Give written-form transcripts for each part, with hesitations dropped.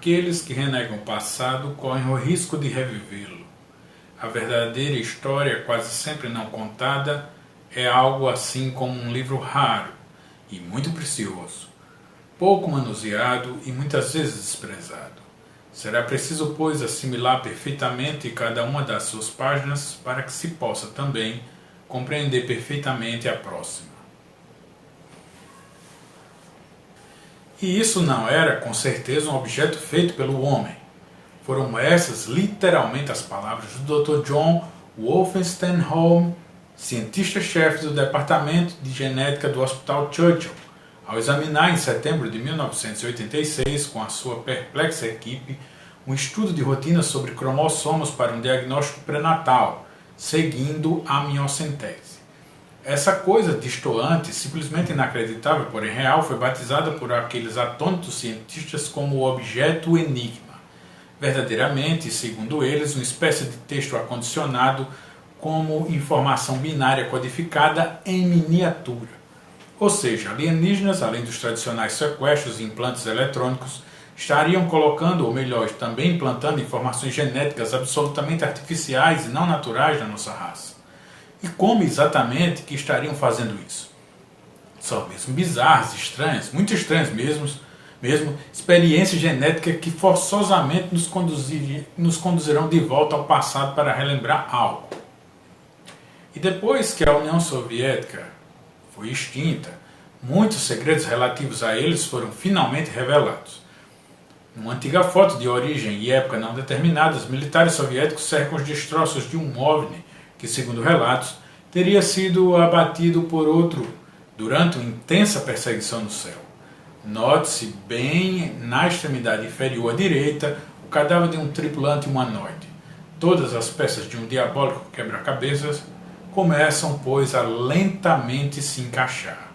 aqueles que renegam o passado correm o risco de revivê-lo. A verdadeira história, quase sempre não contada, é algo assim como um livro raro e muito precioso, pouco manuseado e muitas vezes desprezado. Será preciso, pois, assimilar perfeitamente cada uma das suas páginas para que se possa também compreender perfeitamente a próxima. E isso não era, com certeza, um objeto feito pelo homem. Foram essas literalmente as palavras do Dr. John Wolfensteinholm, cientista-chefe do Departamento de Genética do Hospital Churchill, ao examinar em setembro de 1986, com a sua perplexa equipe, um estudo de rotina sobre cromossomos para um diagnóstico pré-natal, seguindo a miocentese. Essa coisa destoante, simplesmente inacreditável, porém real, foi batizada por aqueles atônitos cientistas como o objeto enigma. Verdadeiramente, segundo eles, uma espécie de texto acondicionado como informação binária codificada em miniatura. Ou seja, alienígenas, além dos tradicionais sequestros e implantes eletrônicos, estariam colocando, ou melhor, também implantando informações genéticas absolutamente artificiais e não naturais na nossa raça. E como exatamente que estariam fazendo isso? São mesmo bizarras, estranhas, muito estranhas mesmo, experiências genéticas que forçosamente nos conduzirão de volta ao passado para relembrar algo. E depois que a União Soviética foi extinta, muitos segredos relativos a eles foram finalmente revelados. Numa antiga foto de origem e época não determinada, os militares soviéticos cercam os destroços de um OVNI que, segundo relatos, teria sido abatido por outro durante uma intensa perseguição no céu. Note-se bem na extremidade inferior à direita o cadáver de um tripulante humanoide. Todas as peças de um diabólico quebra-cabeças começam, pois, a lentamente se encaixar.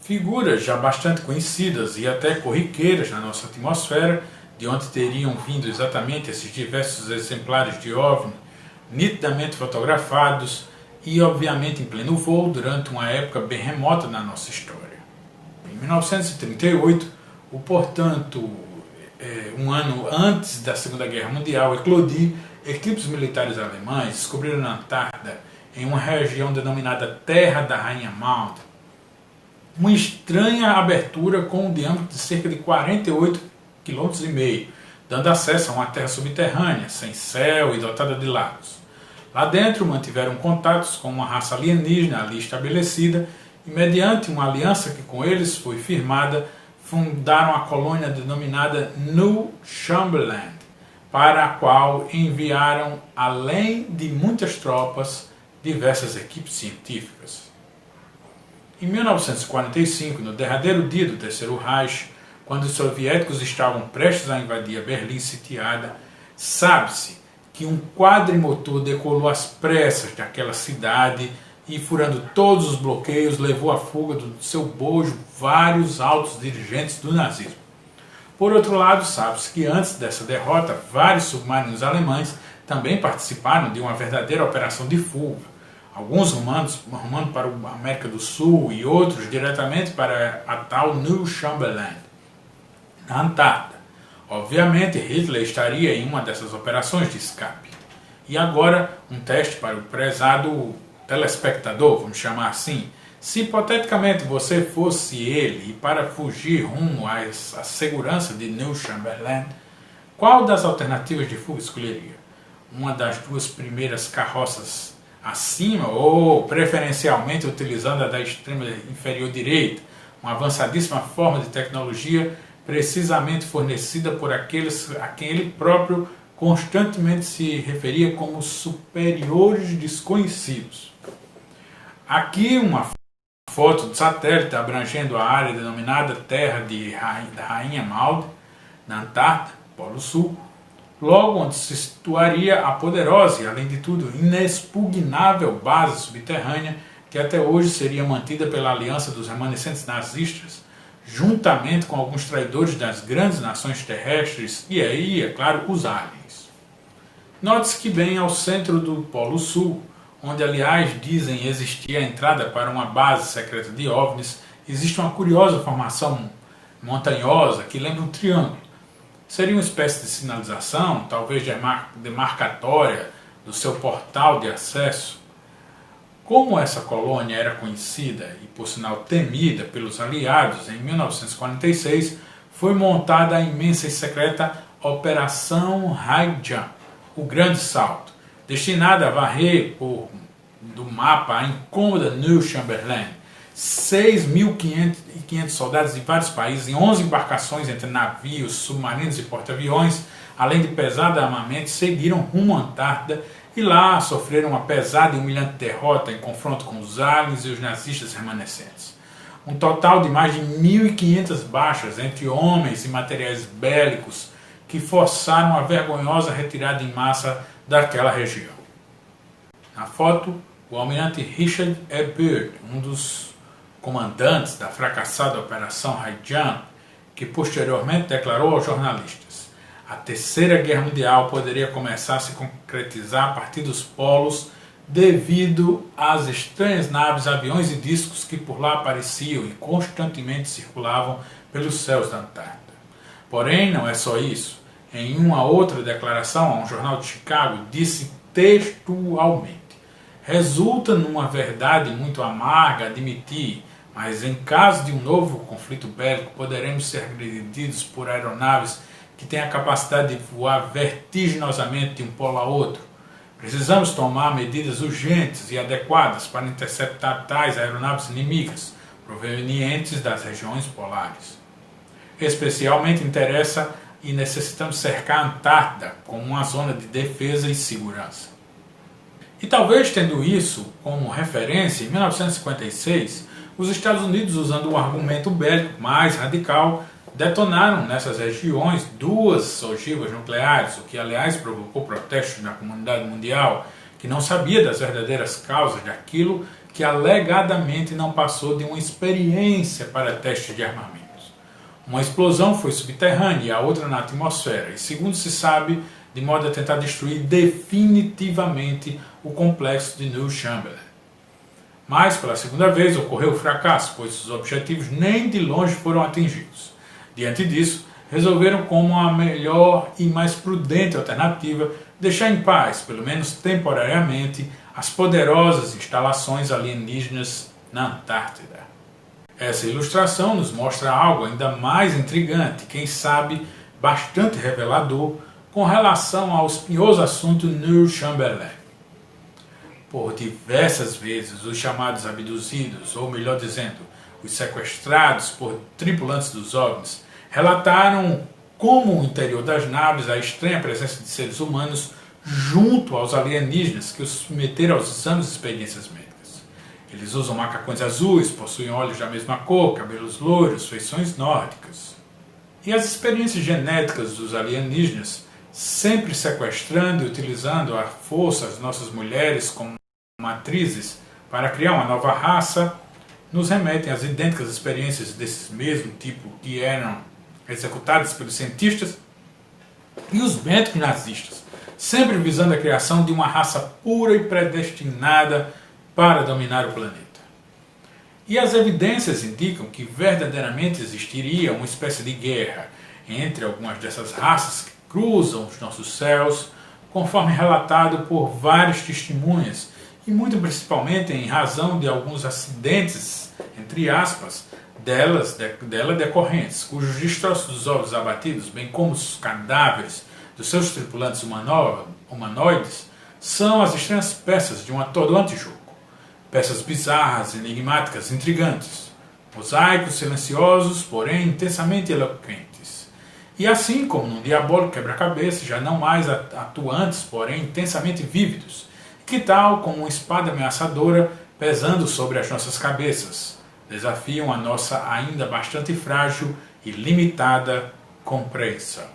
Figuras já bastante conhecidas e até corriqueiras na nossa atmosfera, de onde teriam vindo exatamente esses diversos exemplares de OVNI, nitidamente fotografados e, obviamente, em pleno voo durante uma época bem remota na nossa história. Em 1938, portanto, um ano antes da Segunda Guerra Mundial eclodir, equipes militares alemães descobriram na Antártida, em uma região denominada Terra da Rainha Maud, uma estranha abertura com um diâmetro de cerca de 48,5 km, dando acesso a uma terra subterrânea, sem céu e dotada de lagos. Lá dentro mantiveram contatos com uma raça alienígena ali estabelecida e, mediante uma aliança que com eles foi firmada, fundaram a colônia denominada New Chamberlain, para a qual enviaram, além de muitas tropas, diversas equipes científicas. Em 1945, no derradeiro dia do Terceiro Reich, quando os soviéticos estavam prestes a invadir a Berlim sitiada, sabe-se que um quadrimotor decolou às pressas daquela cidade e, furando todos os bloqueios, levou à fuga do seu bojo vários altos dirigentes do nazismo. Por outro lado, sabe-se que antes dessa derrota, vários submarinos alemães também participaram de uma verdadeira operação de fuga. Alguns rumando para a América do Sul e outros diretamente para a tal New Chamberlain, na Antártida. Obviamente, Hitler estaria em uma dessas operações de escape. E agora, um teste para o prezado telespectador, vamos chamar assim. Se hipoteticamente você fosse ele e para fugir rumo à segurança de New Chamberlain, qual das alternativas de fuga escolheria? Uma das duas primeiras carroças acima ou preferencialmente utilizando a da extrema inferior direita, uma avançadíssima forma de tecnologia precisamente fornecida por aqueles a quem ele próprio constantemente se referia como superiores desconhecidos. Aqui uma foto de satélite abrangendo a área denominada Terra da Rainha Maud, na Antártida, Polo Sul, logo onde se situaria a poderosa e, além de tudo, inexpugnável base subterrânea que até hoje seria mantida pela aliança dos remanescentes nazistas, juntamente com alguns traidores das grandes nações terrestres e aí, é claro, os aliens. Note-se que bem ao centro do Polo Sul, onde aliás dizem existir a entrada para uma base secreta de OVNIs, existe uma curiosa formação montanhosa que lembra um triângulo. Seria uma espécie de sinalização, talvez demarcatória, do seu portal de acesso? Como essa colônia era conhecida e, por sinal, temida pelos aliados, em 1946 foi montada a imensa e secreta Operação High Jump, o Grande Salto, destinada a varrer do mapa a incômoda New Chamberlain. 6.500 soldados de vários países em 11 embarcações entre navios, submarinos e porta-aviões, além de pesado armamento, seguiram rumo à Antártida e lá sofreram uma pesada e humilhante derrota em confronto com os aliens e os nazistas remanescentes. Um total de mais de 1.500 baixas entre homens e materiais bélicos que forçaram a vergonhosa retirada em massa daquela região. Na foto, o almirante Richard E. Byrd, um dos comandantes da fracassada Operação High Jump, que posteriormente declarou aos jornalistas: a Terceira Guerra Mundial poderia começar a se concretizar a partir dos polos devido às estranhas naves, aviões e discos que por lá apareciam e constantemente circulavam pelos céus da Antártida. Porém, não é só isso. Em uma outra declaração a um jornal de Chicago, disse textualmente: resulta numa verdade muito amarga admitir, mas em caso de um novo conflito bélico poderemos ser agredidos por aeronaves que têm a capacidade de voar vertiginosamente de um polo a outro. Precisamos tomar medidas urgentes e adequadas para interceptar tais aeronaves inimigas provenientes das regiões polares. Especialmente interessa e necessitamos cercar a Antártida como uma zona de defesa e segurança. E talvez tendo isso como referência, em 1956, os Estados Unidos, usando um argumento bélico mais radical, detonaram nessas regiões 2 ogivas nucleares, o que aliás provocou protestos na comunidade mundial, que não sabia das verdadeiras causas daquilo que alegadamente não passou de uma experiência para testes de armamentos. Uma explosão foi subterrânea e a outra na atmosfera, e segundo se sabe, de modo a tentar destruir definitivamente o complexo de New Chamberlain. Mas, pela segunda vez, ocorreu o fracasso, pois os objetivos nem de longe foram atingidos. Diante disso, resolveram como a melhor e mais prudente alternativa deixar em paz, pelo menos temporariamente, as poderosas instalações alienígenas na Antártida. Essa ilustração nos mostra algo ainda mais intrigante, quem sabe bastante revelador, com relação ao espinhoso assunto New Chamberlain. Por diversas vezes, os chamados abduzidos, ou melhor dizendo, os sequestrados por tripulantes dos OVNIs, relataram como no interior das naves a estranha presença de seres humanos junto aos alienígenas que os submeteram aos exames e experiências médicas. Eles usam macacões azuis, possuem olhos da mesma cor, cabelos loiros, feições nórdicas. E as experiências genéticas dos alienígenas, sempre sequestrando e utilizando à força as nossas mulheres como matrizes para criar uma nova raça, nos remetem às idênticas experiências desse mesmo tipo que eram executadas pelos cientistas e os médicos nazistas, sempre visando a criação de uma raça pura e predestinada para dominar o planeta. E as evidências indicam que verdadeiramente existiria uma espécie de guerra entre algumas dessas raças que cruzam os nossos céus, conforme relatado por vários testemunhas, e muito principalmente em razão de alguns acidentes, entre aspas, dela decorrentes, cujos destroços dos ovos abatidos, bem como os cadáveres dos seus tripulantes humanoides, são as estranhas peças de um atordoante jogo. Peças bizarras, enigmáticas, intrigantes. Mosaicos silenciosos, porém intensamente eloquentes. E assim como num diabólico quebra-cabeça, já não mais atuantes, porém intensamente vívidos. Que tal como uma espada ameaçadora pesando sobre as nossas cabeças? Desafiam a nossa ainda bastante frágil e limitada compreensão.